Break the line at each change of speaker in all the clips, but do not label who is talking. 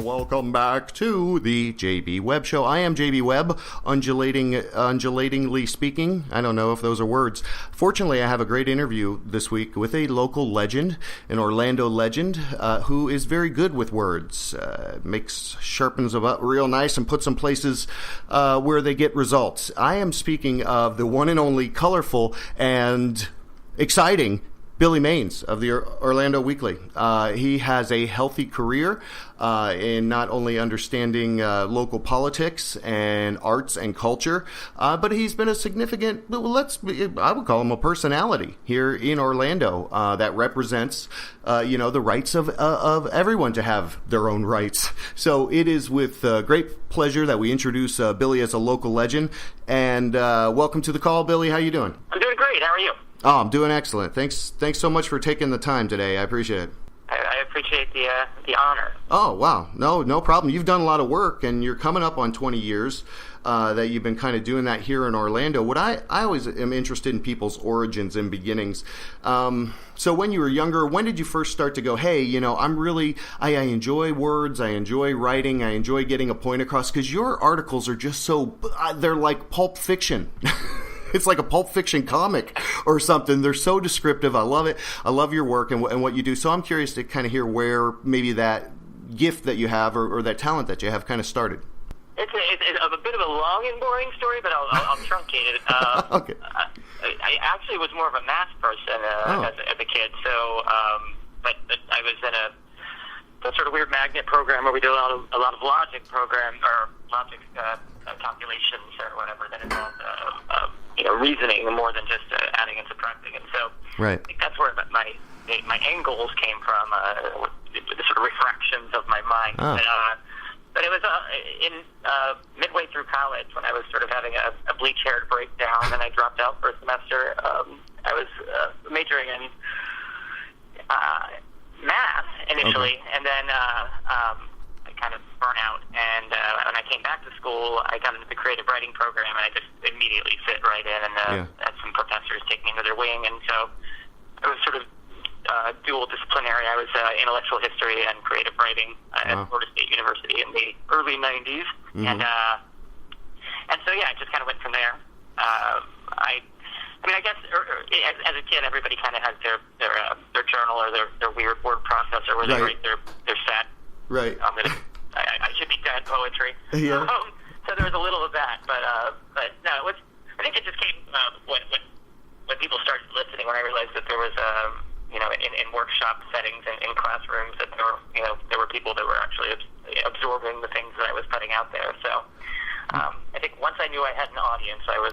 Welcome back to the JB Webb Show. I am JB Webb, undulatingly speaking. I don't know if those are words. Fortunately, I have a great interview this week with a local legend, an Orlando legend, who is very good with words. Sharpens them up real nice and puts them places where they get results. I am speaking of the one and only colorful and exciting Billy Maines of the Orlando Weekly. He has a healthy career in not only understanding local politics and arts and culture, but he's been a significant, I would call him a personality here in Orlando that represents, the rights of everyone to have their own rights. So it is with great pleasure that we introduce Billy as a local legend. And welcome to the call, Billy. How you doing?
I'm doing great. How are you?
Oh, I'm doing excellent. Thanks so much for taking the time today. I appreciate it.
I appreciate the honor.
Oh, wow. No problem. You've done a lot of work, and you're coming up on 20 years that you've been kind of doing that here in Orlando. What I always am interested in people's origins and beginnings. So when you were younger, when did you first start to go, hey, I enjoy words, I enjoy writing, I enjoy getting a point across, because your articles are just they're like Pulp Fiction. It's like a Pulp Fiction comic or something. They're so descriptive. I love it. I love your work and what you do. So I'm curious to kind of hear where maybe that gift that you have or that talent that you have kind of started.
It's a bit of a long and boring story, but I'll truncate it.
Okay.
I actually was more of a math person as a kid. So, but I was in a sort of weird magnet program where we did a lot of logic calculations or whatever that involved reasoning more than just adding and subtracting. And so
right.
I think that's where my angles came from, the sort of refractions of my mind.
Oh.
But it was in midway through college when I was sort of having a bleach-haired breakdown and I dropped out for a semester. I was majoring in math initially, okay. And then I kind of burnt out. And when I came back to school, I got into the creative writing program, and I just immediately fit right in and had some professors take me under their wing. And so I was sort of dual disciplinary. I was intellectual history and creative writing at Florida State University in the early 90s. Mm-hmm. And so, yeah, it just kind of went from there. I guess as a kid, everybody kind of has their journal or their weird word processor where they write their set.
Right.
I should be dead poetry.
Yeah.
So there was a little of that, but no, it was. I think it just came when people started listening. When I realized that there was in workshop settings and in classrooms that there were people that were actually absorbing the things that I was putting out there. So I think once I knew I had an audience, I was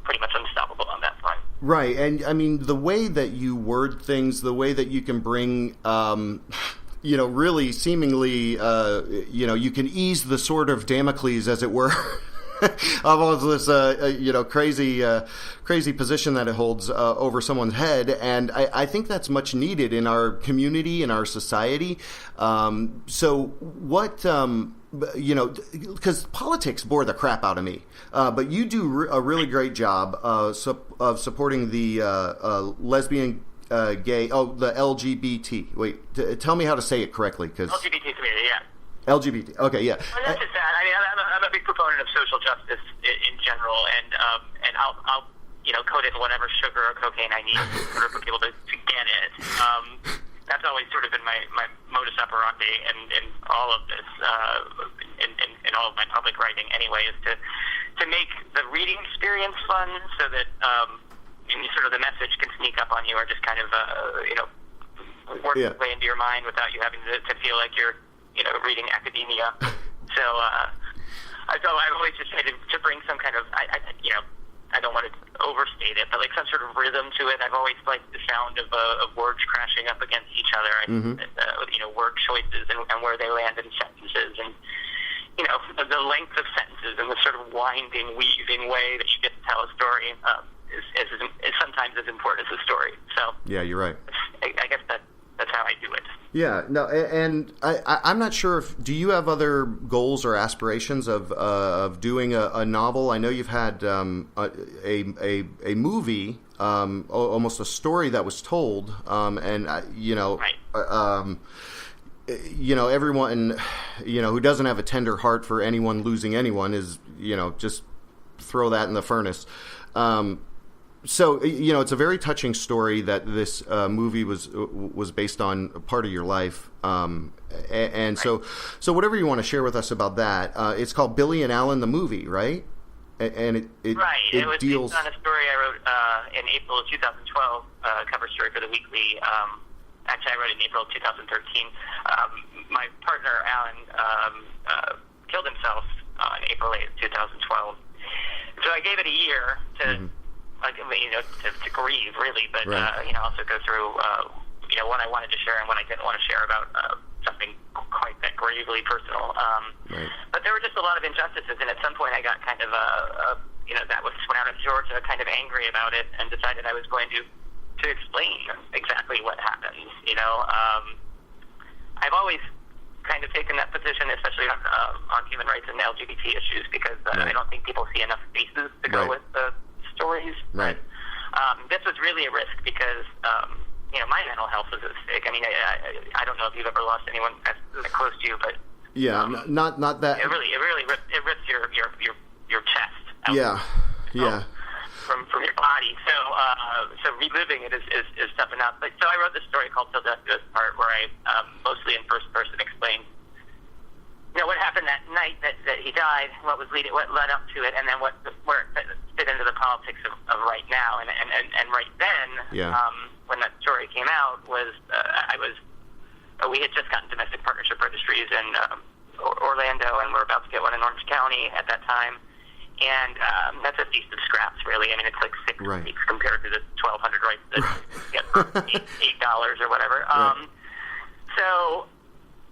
pretty much unstoppable on that front.
Right, and I mean the way that you word things, the way that you can bring. Really seemingly, you can ease the sword of Damocles, as it were, of all of this, crazy position that it holds over someone's head. And I think that's much needed in our community, in our society. So what, because politics bore the crap out of me. But you do a really great job of supporting the lesbian gay, the LGBT. Wait, tell me how to say it correctly, because
LGBT community, yeah.
LGBT, okay, yeah.
Well, that's just that. I mean, I'm a big proponent of social justice in general, and I'll coat in whatever sugar or cocaine I need in order for people to get it. That's always sort of been my modus operandi, and all of this, in all of my public writing anyway, is to make the reading experience fun, so that sort of the message can sneak up on you, or just kind of work its way into your mind without you having to feel like you're reading academia. So I've always just tried to bring some kind of, I don't want to overstate it, but like some sort of rhythm to it. I've always liked the sound of words crashing up against each other, word choices and where they land in sentences, and the length of sentences and the sort of winding, weaving way that you get to tell a story is sometimes as important as a story. So
yeah, you're right.
I guess that's how I do it.
Yeah, no, and I'm not sure do you have other goals or aspirations of doing a novel? I know you've had a movie, almost a story that was told, and
right.
Everyone, who doesn't have a tender heart for anyone losing anyone is, just throw that in the furnace. So, it's a very touching story that this movie was based on a part of your life. And
right.
So whatever you want to share with us about that, it's called Billy and Alan the Movie, right? And it
right. It was
deals...
based on a story I wrote in April of 2012, cover story for the Weekly. Actually, I wrote it in April of 2013. My partner, Alan, killed himself on April 8th, 2012. So I gave it a year to... Mm-hmm. To grieve, really, but
right.
Also go through what I wanted to share and what I didn't want to share about something quite that gravely personal.
Right.
But there were just a lot of injustices, and at some point I got kind of that was when out of Georgia, kind of angry about it, and decided I was going to explain exactly what happened. I've always kind of taken that position, especially on human rights and LGBT issues, because
right.
I don't think people see enough faces to go
right.
with the stories.
Right.
But this was really a risk because my mental health was at stake. I mean, I don't know if you've ever lost anyone as close to you, but
yeah, not that.
It really rips your chest out.
Yeah. Yeah.
From your body. So reliving it is tough enough. But so I wrote this story called Till Death Do Us Part, where I mostly in first person explained what happened that night that he died, what led up to it, and then where it fit into the politics of right now. And right then,
yeah.
When that story came out, we had just gotten domestic partnership registries in Orlando, and we're about to get one in Orange County at that time. And that's a feast of scraps, really. I mean, it's like 6
right.
weeks compared to the 1,200 rights that get for $8 or whatever.
Right.
So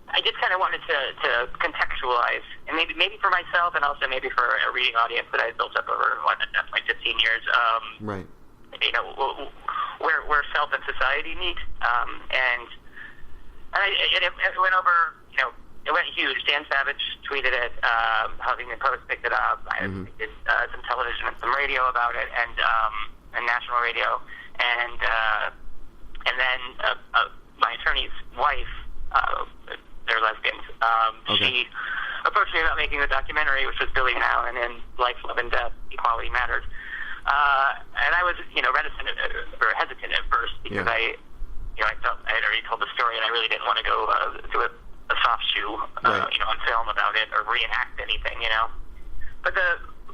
I just kind of wanted to contextualize, and maybe for myself, and also maybe for a reading audience that I built up over like 15 years.
Right.
Where self and society meet, and it went over. It went huge. Dan Savage tweeted it. Huffington Post picked it up. I did some television and some radio about it, and national radio, and then my attorney's wife. They're lesbians.
Okay.
She approached me about making the documentary, which was Billy and Alan and Life, Love, and Death, Equality Matters. And I was, reticent or hesitant at first because
yeah.
I felt I had already told the story, and I really didn't want to go do a soft shoe,
right.
On film about it or reenact anything, But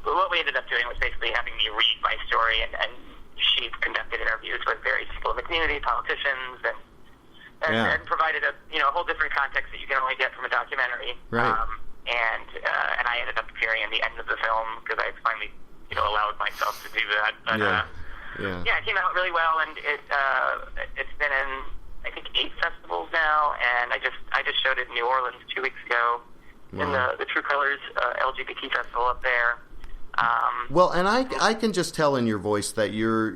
what we ended up doing was basically having me read my story, and she conducted interviews with various people in the community, politicians, and provided a whole different context that you can only get from a documentary.
Right.
And I ended up appearing in the end of the film because I finally allowed myself to do that. But it came out really well, and it's been in I think 8 festivals now, and I just showed it in New Orleans 2 weeks ago in the True Colors LGBT festival up there.
Well, and I can just tell in your voice that you're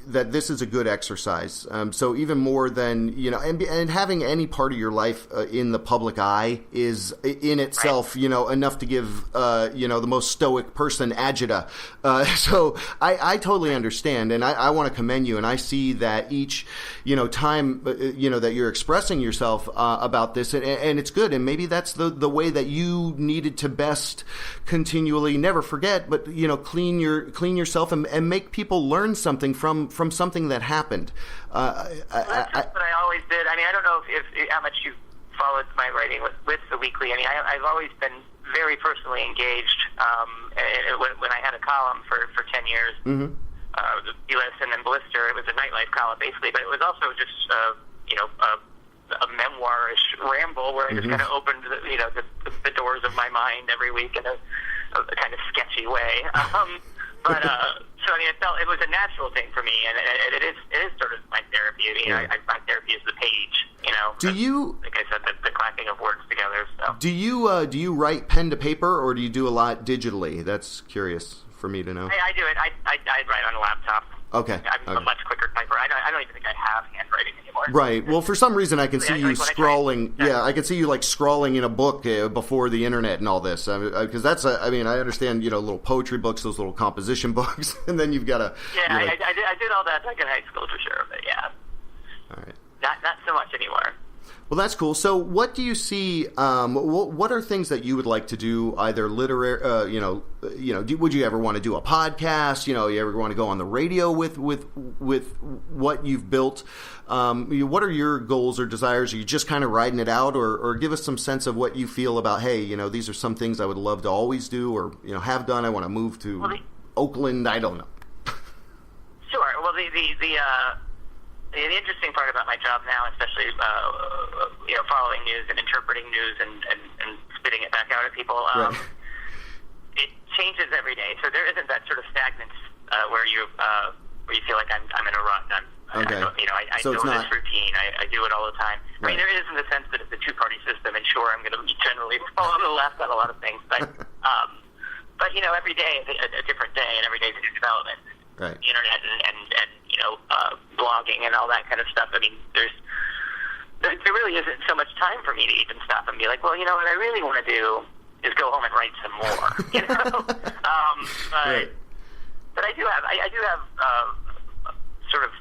that this is a good exercise. So even more than, and having any part of your life in the public eye is in itself, right. Enough to give, the most stoic person agita. So I totally understand. And I want to commend you. And I see that each, time, that you're expressing yourself about this, and it's good. And maybe that's the way that you needed to best continually never forget, but, clean yourself and make people learn something from something that happened.
That's just what I always did. I mean, I don't know if how much you followed my writing with the Weekly. I mean, I've always been very personally engaged. When I had a column for 10 years,
mm-hmm.
The B-List and then Blister, it was a nightlife column basically, but it was also just a memoirish ramble where I just kind of opened the doors of my mind every week in a kind of sketchy way. But so I mean, it was a natural thing for me, and it is sort of my therapy. You know, my therapy is the page. You know,
do you?
Like I said, the clacking of words together. So.
Do you write pen to paper, or do you do a lot digitally? That's curious for me to know.
I do it. I write on a laptop.
Okay.
I'm a much quicker typer. I don't even think I have handwriting anymore.
Right. Well, for some reason, I can see you scrawling. I can see you like scrawling in a book before the internet and all this. Because that's, I understand, little poetry books, those little composition books, and then you've got to.
Yeah, I did all that back in high school for sure, but yeah.
All right.
Not so much anymore.
Well, that's cool. So what do you see, what are things that you would like to do, either literary, would you ever want to do a podcast? You ever want to go on the radio with what you've built? What are your goals or desires? Are you just kind of riding it out, or give us some sense of what you feel about, hey, these are some things I would love to always do, or, have done. I want to move to Oakland. I don't know.
Sure. Well, the interesting part about my job now, especially following news and interpreting news and spitting it back out at people, it changes every day. So there isn't that sort of stagnance where you feel like I'm in a rut. I know this routine. I do it all the time. Right. I mean, there is in the sense that it's a two-party system, and sure, I'm going to generally fall on the left on a lot of things, but every day is a different day, and every day is a new development.
Right.
The internet and blogging and all that kind of stuff. I mean, there really isn't so much time for me to even stop and be like, well, what I really want to do is go home and write some more. But I do have sort of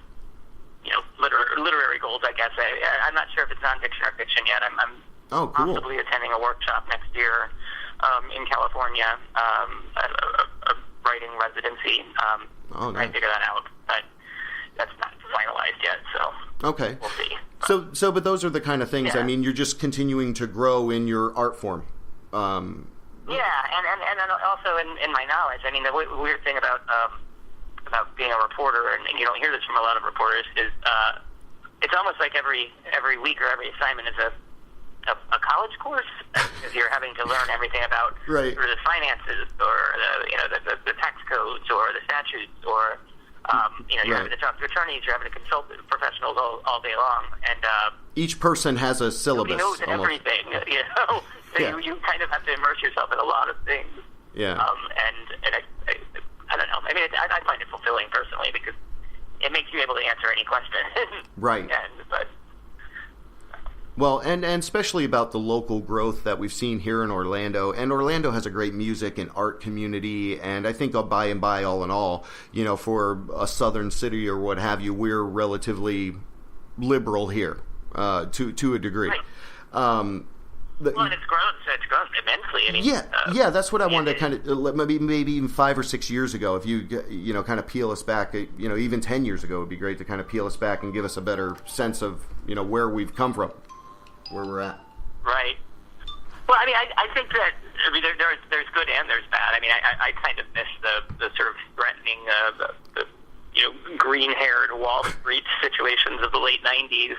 literary goals, I guess. I'm not sure if it's nonfiction or fiction yet. I'm
cool.
possibly attending a workshop next year in California, a writing residency.
Nice.
I figure that out, but that's not finalized yet, so
okay.
We'll see.
But those are the kind of things.
Yeah.
I mean, you're just continuing to grow in your art form.
Yeah, and also in my knowledge. I mean, the weird thing about being a reporter, and you don't hear this from a lot of reporters, is it's almost like every week or every assignment is a college course, because you're having to learn everything about
right.
the finances, or the tax codes, or the statutes, or you're having to talk to attorneys, you're having to consult with professionals all day long, and
each person has a syllabus.
Nobody knows everything, so you kind of have to immerse yourself in a lot of things.
Yeah.
And I don't know. I mean, I find it fulfilling personally, because it makes you able to answer any question.
Right. Well, and especially about the local growth that we've seen here in Orlando. And Orlando has a great music and art community. And I think by and by, all in all, for a southern city or what have you, we're relatively liberal here to a degree.
Right. And it's grown immensely. I mean,
yeah, that's what I wanted to kind of maybe even 5 or 6 years ago. If you kind of peel us back, even 10 years ago, it'd be great to kind of peel us back and give us a better sense of where we've come from, where we're at.
Right. Well, I mean, I think that there's good and there's bad. I mean, I kind of miss the sort of threatening the green-haired Wall Street situations of the late '90s.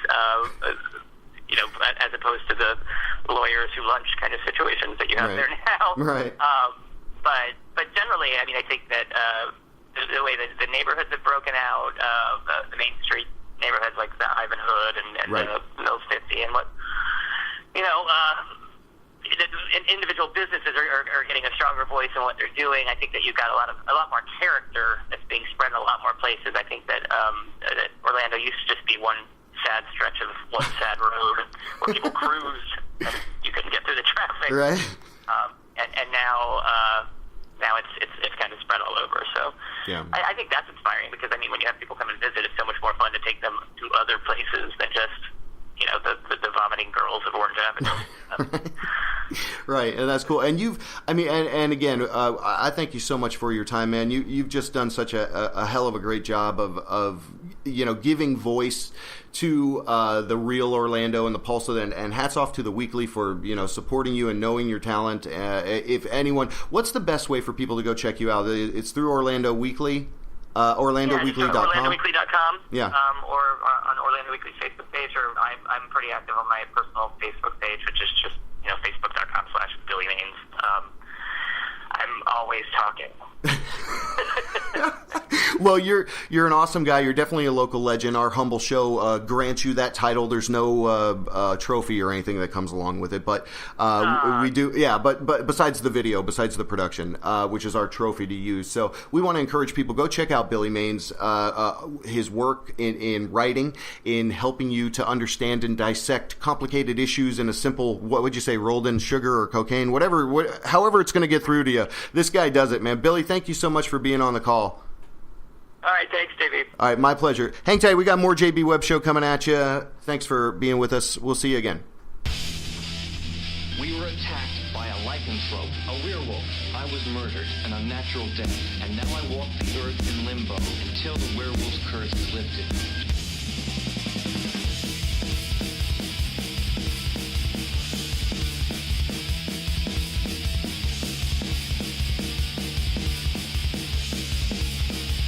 As opposed to the lawyers who lunch kind of situations that you have there now.
Right.
But generally, I mean, I think that the way that the neighborhoods have broken out, the Main Street neighborhoods like the Ivan Hood and the Mills 50, and individual businesses are getting a stronger voice in what they're doing. I think that you've got a lot more character that's being spread in a lot more places. I think that Orlando used to just be one sad stretch of one sad road where people cruised and you couldn't get through the traffic.
Right.
And now it's kind of spread all over. So
yeah.
I think that's inspiring, because I mean, when you have people come and visit, it's so much more fun to take them to other places than just the vomiting girls of Orange Avenue.
Right, and that's cool. And and again, I thank you so much for your time, man. You've just done such a hell of a great job of giving voice to the real Orlando and the pulse of it, and hats off to the Weekly for supporting you and knowing your talent. If anyone, what's the best way for people to go check you out? It's through Orlando Weekly. OrlandoWeekly.com.
OrlandoWeekly.com.
Yeah.
Or on Orlando Weekly Facebook page, or I'm pretty active on my personal Facebook page, which is just facebook.com/Billy Maines. I'm always talking.
Well, you're an awesome guy. You're definitely a local legend. Our humble show grants you that title. There's no trophy or anything that comes along with it, but we do. Yeah, but besides the video, besides the production, which is our trophy to use. So we want to encourage people, go check out Billy Maines, his work in writing, in helping you to understand and dissect complicated issues in a simple, what would you say, rolled in sugar or cocaine, however it's going to get through to you. This guy does it, man. Billy, thank you so much for being on the call.
All right, thanks, JB.
All right, my pleasure. Hang tight. We got more JB Webb Show coming at you. Thanks for being with us. We'll see you again.
We were attacked by a lycanthrope, a werewolf. I was murdered, an unnatural death, and now I walk the earth in limbo until the werewolf's curse is lifted.